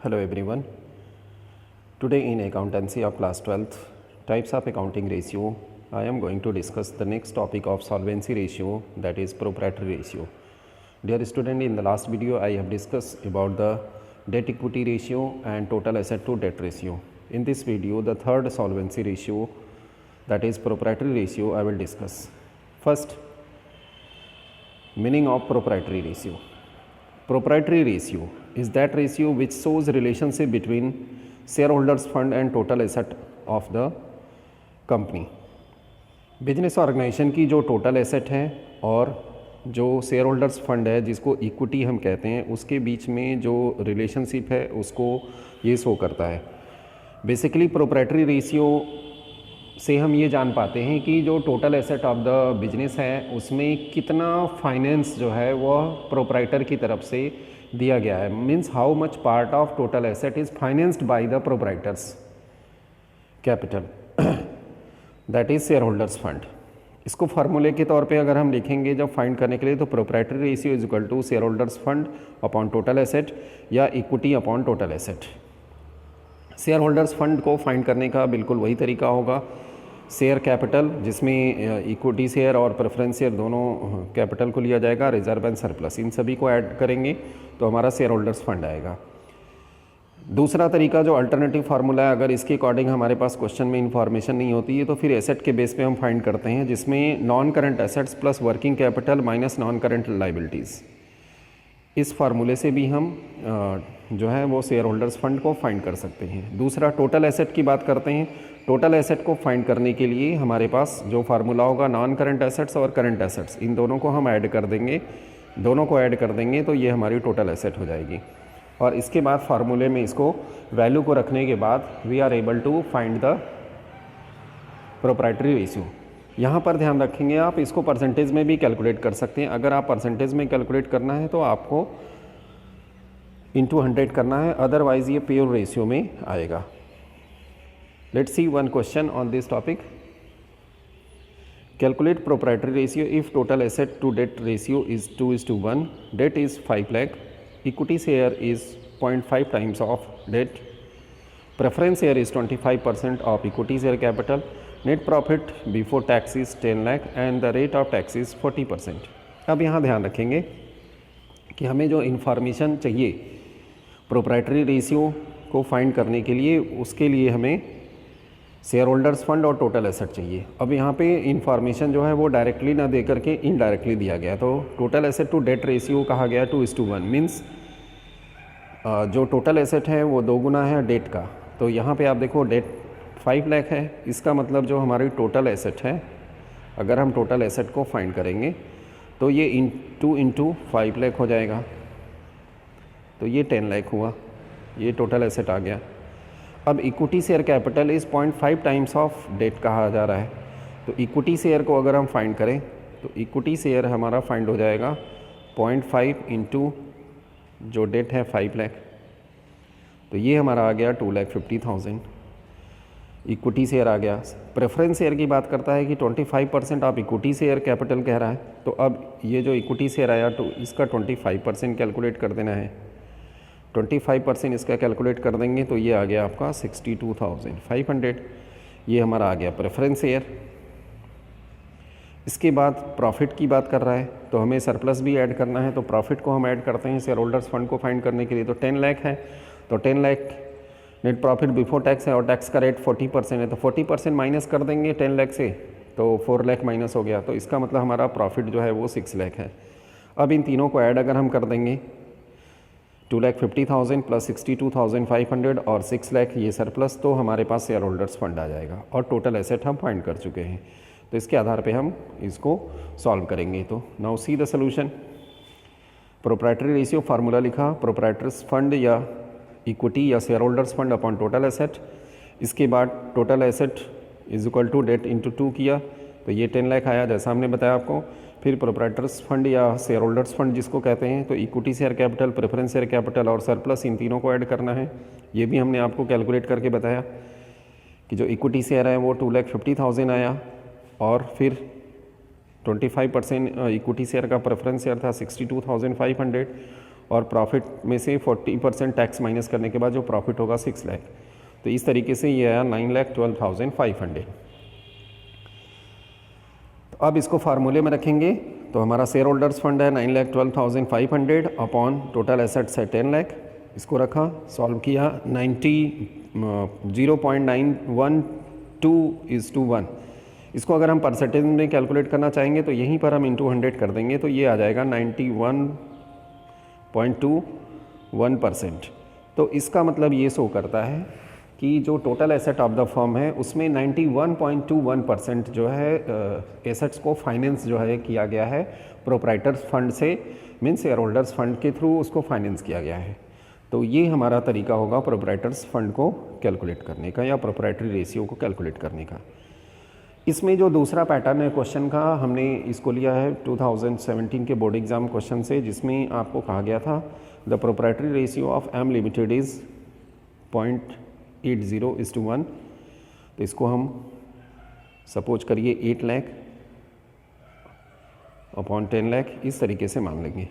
Hello everyone. Today in accountancy of class 12th types of accounting ratio, I am going to discuss the next topic of solvency ratio, that is proprietary ratio. Dear student, in the last video I have discussed about the debt equity ratio and total asset to debt ratio. In this video the third solvency ratio, that is proprietary ratio, I will discuss. First, meaning of proprietary ratio. Proprietary ratio is that ratio which shows relationship between shareholders fund and total asset of the company. Business organization की जो total asset है और जो share holders fund है जिसको equity हम कहते हैं, उसके बीच में जो रिलेशनशिप है उसको ये शो करता है. बेसिकली प्रोप्राइटरी रेशियो से हम ये जान पाते हैं कि जो total asset of the business है उसमें कितना फाइनेंस जो है वह प्रोप्राइटर की तरफ से दिया गया है. Means how much part of total asset is financed by the proprietors capital, that is share holders fund. इसको फार्मूले के तौर पे अगर हम लिखेंगे जब फाइंड करने के लिए, तो proprietary ratio is equal to share holders fund upon total asset या equity upon total asset. Share holders fund को फाइंड करने का बिल्कुल वही तरीका होगा. शेयर कैपिटल जिसमें इक्विटी शेयर और प्रेफरेंस शेयर दोनों कैपिटल को लिया जाएगा, रिजर्व एंड सरप्लस इन सभी को ऐड करेंगे तो हमारा शेयर होल्डर्स फंड आएगा. दूसरा तरीका जो अल्टरनेटिव फार्मूला है, अगर इसके अकॉर्डिंग हमारे पास क्वेश्चन में इंफॉर्मेशन नहीं होती है तो फिर एसेट के बेस पे हम फाइंड करते हैं, जिसमें non current assets plus working capital minus non current liabilities. इस फार्मूले से भी हम जो है वो शेयर होल्डर्स फंड को फाइंड कर सकते हैं. दूसरा टोटल एसेट की बात करते हैं. टोटल एसेट को फाइंड करने के लिए हमारे पास जो फार्मूला होगा, नॉन करंट एसेट्स और करंट एसेट्स इन दोनों को हम ऐड कर देंगे. दोनों को ऐड कर देंगे तो ये हमारी टोटल एसेट हो जाएगी. और इसके बाद फार्मूले में इसको वैल्यू को रखने के बाद we are able to find the proprietary ratio. यहाँ पर ध्यान रखेंगे आप, इसको परसेंटेज में भी कैलकुलेट कर सकते हैं. अगर आप परसेंटेज में कैलकुलेट करना है तो आपको इंटू 100 करना है, अदरवाइज ये प्योर रेशियो में आएगा. Let's see one question on this topic. Calculate proprietary ratio if total asset to debt ratio is 2:1, debt is 5 lakh, equity share is 0.5 times of debt, preference share is 25% of equity share capital, net profit before tax is 10 lakh and the rate of tax is 40%. अब यहाँ ध्यान रखेंगे कि हमें जो information चाहिए proprietary ratio को find करने के लिए, उसके लिए हमें शेयर होल्डर्स फंड और टोटल एसेट चाहिए. अब यहाँ पे इन्फॉर्मेशन जो है वो डायरेक्टली ना दे करके इनडायरेक्टली दिया गया. तो total asset to debt ratio कहा गया 2:1. मीन्स जो टोटल एसेट है वो 2 गुना है डेट का. तो यहाँ पे आप देखो डेट 5 लाख है, इसका मतलब जो हमारी टोटल एसेट है, अगर हम टोटल एसेट को फाइंड करेंगे तो ये 2 इंटू 5 लाख हो जाएगा. तो ये 10 लाख हुआ, ये टोटल एसेट आ गया. अब equity share capital is 0.5 times of debt कहा जा रहा है. तो इक्विटी शेयर को अगर हम फाइंड करें तो इक्विटी शेयर हमारा फाइंड हो जाएगा 0.5 इंटू जो डेट है 5 लाख. तो ये हमारा आ गया 2,50,000 इक्विटी शेयर आ गया. प्रेफरेंस शेयर की बात करता है कि 25% आप इक्विटी शेयर कैपिटल कह रहा है. तो अब ये जो इक्विटी शेयर आया तो इसका 25% कैलकुलेट कर देना है. 25% इसका कैलकुलेट कर देंगे तो ये आ गया आपका 62,500. ये हमारा आ गया प्रेफरेंस शेयर. इसके बाद प्रॉफिट की बात कर रहा है तो हमें सरप्लस भी ऐड करना है. तो प्रॉफिट को हम ऐड करते हैं शेयर होल्डर्स फंड को फाइंड करने के लिए. तो 10 लाख है, तो 10 lakh net profit before tax है और टैक्स का रेट 40% है. तो 40% माइनस कर देंगे 10 लाख से, तो 4 लाख माइनस हो गया. तो इसका मतलब हमारा प्रॉफिट जो है वो 6 लाख है. अब इन तीनों को ऐड अगर हम कर देंगे 2,50,000 प्लस 62,500 और 6 लाख ये सरप्लस, तो हमारे पास शेयर होल्डर्स फंड आ जाएगा और टोटल एसेट हम फाइंड कर चुके हैं. तो इसके आधार पे हम इसको सॉल्व करेंगे. तो now see the solution. Proprietary ratio formula लिखा, प्रोप्राइटर्स फंड या इक्विटी या share holders fund upon total asset. इसके बाद total asset is equal to debt into 2 किया तो ये 10 लाख आया जैसा हमने बताया आपको. फिर प्रोप्राइटर्स फंड या शेयर होल्डर्स फंड जिसको कहते हैं, तो equity share capital, preference share capital और सरप्लस इन तीनों को ऐड करना है. ये भी हमने आपको कैलकुलेट करके बताया कि जो इक्विटी शेयर है वो 2,50,000 आया और फिर 25% इक्विटी शेयर का प्रेफरेंस शेयर था 62,500 और प्रॉफिट में से 40% टैक्स माइनस करने के बाद जो प्रॉफिट होगा 6 लाख। तो इस तरीके से ये आया 9,12,500। तो अब इसको फार्मूले में रखेंगे तो हमारा शेयर होल्डर्स फंड है 9,12,500 अपॉन टोटल एसेट्स है 10 लाख। इसको रखा, सॉल्व किया, 0.912:1। इसको अगर हम परसेंटेज में कैलकुलेट करना चाहेंगे तो यहीं पर हम इंटू 100 कर देंगे तो ये आ जाएगा 91.21%। तो इसका मतलब ये शो करता है कि जो total asset of the firm है उसमें 91.21% जो है एसेट्स को फाइनेंस जो है किया गया है प्रोप्राइटर्स फंड से, मीन्स शेयर होल्डर्स फंड के थ्रू उसको फाइनेंस किया गया है। तो ये हमारा तरीका होगा प्रोप्राइटर्स फंड को कैलकुलेट करने का या प्रोप्राइटरी रेशियो को कैलकुलेट करने का। इसमें जो दूसरा पैटर्न है क्वेश्चन का, हमने इसको लिया है 2017 के बोर्ड एग्जाम क्वेश्चन से, जिसमें आपको कहा गया था the proprietary ratio of M limited is 0.80:1। तो इसको हम सपोज करिए 8 लाख अपॉन 10 लाख इस तरीके से मान लेंगे।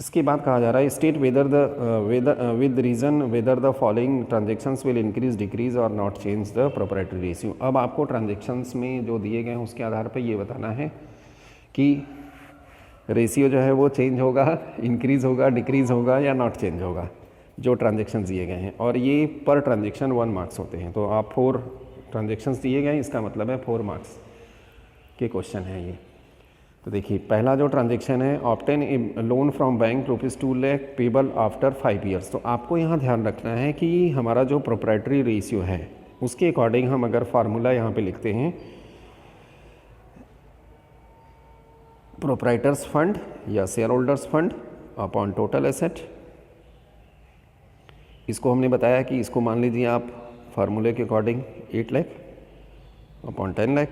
इसके बाद कहा जा रहा है state with reason whether the following transactions will increase decrease और not change the proprietary ratio. अब आपको ट्रांजेक्शन्स में जो दिए गए हैं उसके आधार पर ये बताना है कि रेशियो जो है वो चेंज होगा, इंक्रीज़ होगा, डिक्रीज़ होगा या नॉट चेंज होगा, जो ट्रांजेक्शन्स दिए गए हैं। और ये पर ट्रांजेक्शन 1 मार्क्स होते हैं। तो आप 4 ट्रांजेक्शन्स दिए गए हैं, इसका मतलब है 4 मार्क्स के क्वेश्चन है ये। तो देखिए पहला जो ट्रांजेक्शन है, obtain a loan from bank ₹2 lakh payable after 5 years. तो आपको यहाँ ध्यान रखना है कि हमारा जो प्रोप्राइटरी रेशियो है उसके अकॉर्डिंग हम अगर फार्मूला यहाँ पे लिखते हैं प्रोप्राइटर्स फंड या share holders fund upon total asset, इसको हमने बताया कि इसको मान लीजिए आप फार्मूले के अकॉर्डिंग 8 लाख अपॉन 10 लाख।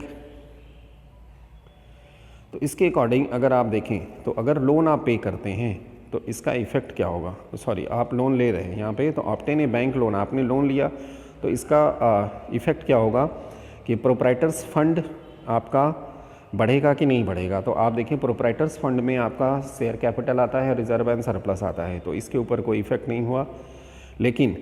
तो इसके अकॉर्डिंग अगर आप देखें तो अगर लोन आप पे करते हैं तो इसका इफ़ेक्ट क्या होगा, सॉरी आप लोन ले रहे हैं यहाँ पे, तो ऑब्टेन ए बैंक लोन, आपने लोन लिया तो इसका इफ़ेक्ट क्या होगा कि प्रोप्राइटर्स फंड आपका बढ़ेगा कि नहीं बढ़ेगा। तो आप देखें प्रोप्राइटर्स फंड में आपका शेयर कैपिटल आता है, रिजर्व एंड सरप्लस आता है, तो इसके ऊपर कोई इफ़ेक्ट नहीं हुआ। लेकिन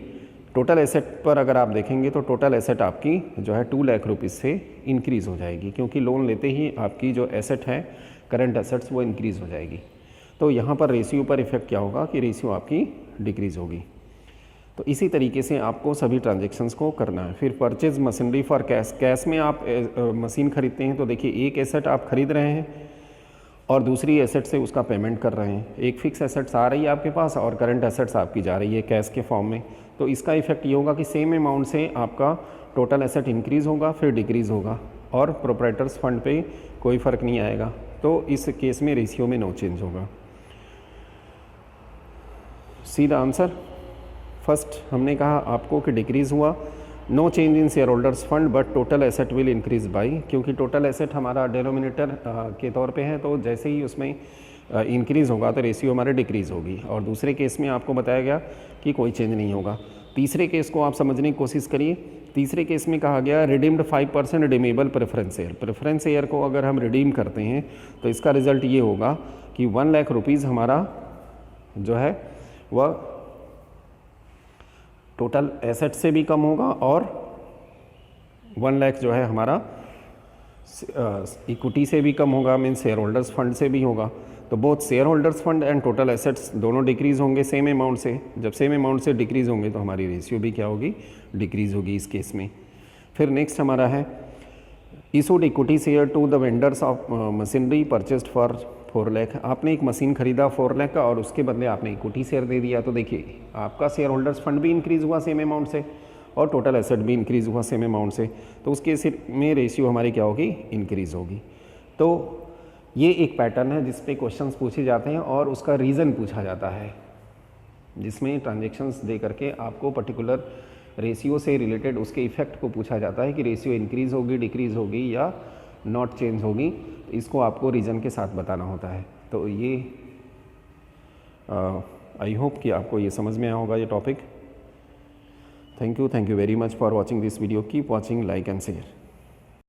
टोटल एसेट पर अगर आप देखेंगे तो टोटल एसेट आपकी जो है 2 लाख रुपीज़ से इंक्रीज़ हो जाएगी, क्योंकि लोन लेते ही आपकी जो एसेट है करंट एसेट्स वो इंक्रीज़ हो जाएगी। तो यहाँ पर रेशियो पर इफेक्ट क्या होगा कि रेशियो आपकी डिक्रीज़ होगी। तो इसी तरीके से आपको सभी ट्रांजेक्शन्स को करना है। फिर purchase machinery for cash, cash में आप मशीन खरीदते हैं तो देखिए एक एसेट आप खरीद रहे हैं और दूसरी एसेट से उसका पेमेंट कर रहे हैं। एक फिक्स एसेट्स आ रही है आपके पास और करंट एसेट्स आपकी जा रही है कैश के फॉर्म में। तो इसका इफेक्ट ये होगा कि सेम अमाउंट से आपका टोटल एसेट इंक्रीज़ होगा फिर डिक्रीज़ होगा और प्रोप्राइटर्स फंड पे कोई फ़र्क नहीं आएगा। तो इस केस में रेशियो में नो चेंज होगा। See the answer. फर्स्ट हमने कहा आपको कि डिक्रीज़ हुआ, no change in share holders fund but total asset will increase by, क्योंकि टोटल एसेट हमारा डिनोमिनेटर के तौर पे है, तो जैसे ही उसमें इंक्रीज़ होगा तो रेशियो हमारे डिक्रीज़ होगी। और दूसरे केस में आपको बताया गया कि कोई चेंज नहीं होगा। तीसरे केस को आप समझने की कोशिश करिए। तीसरे केस में कहा गया redeemed 5% redeemable preference share. Preference share को अगर हम रिडीम करते हैं तो इसका रिजल्ट ये होगा कि 1 लाख रुपीज़ हमारा जो है वह टोटल एसेट से भी कम होगा और 1 लाख जो है हमारा इक्विटी से भी कम होगा, मीन्स शेयर होल्डर्स फंड से भी होगा। तो both share holders fund and total assets दोनों डिक्रीज़ होंगे सेम अमाउंट से। जब सेम अमाउंट से डिक्रीज़ होंगे तो हमारी रेशियो भी क्या होगी, डिक्रीज़ होगी इस केस में। फिर नेक्स्ट हमारा है issued equity share to the vendors of machinery purchased for 4 lakh. आपने एक मशीन खरीदा 4 लाख का और उसके बदले आपने इक्विटी शेयर दे दिया। तो देखिए आपका शेयर होल्डर्स फंड भी इंक्रीज़ हुआ सेम अमाउंट से और टोटल एसेट भी इंक्रीज़ हुआ सेम अमाउंट से। तो उस केस में रेशियो हमारी क्या होगी, इंक्रीज़ होगी। तो ये एक पैटर्न है जिस पे क्वेश्चंस पूछे जाते हैं और उसका रीज़न पूछा जाता है, जिसमें ट्रांजेक्शन्स दे करके आपको पर्टिकुलर रेशियो से रिलेटेड उसके इफेक्ट को पूछा जाता है कि रेशियो इंक्रीज़ होगी, डिक्रीज़ होगी या नॉट चेंज होगी। तो इसको आपको रीज़न के साथ बताना होता है। तो ये आई होप कि आपको ये समझ में आया होगा ये topic. Thank you very much for watching this video. Keep watching, like and share.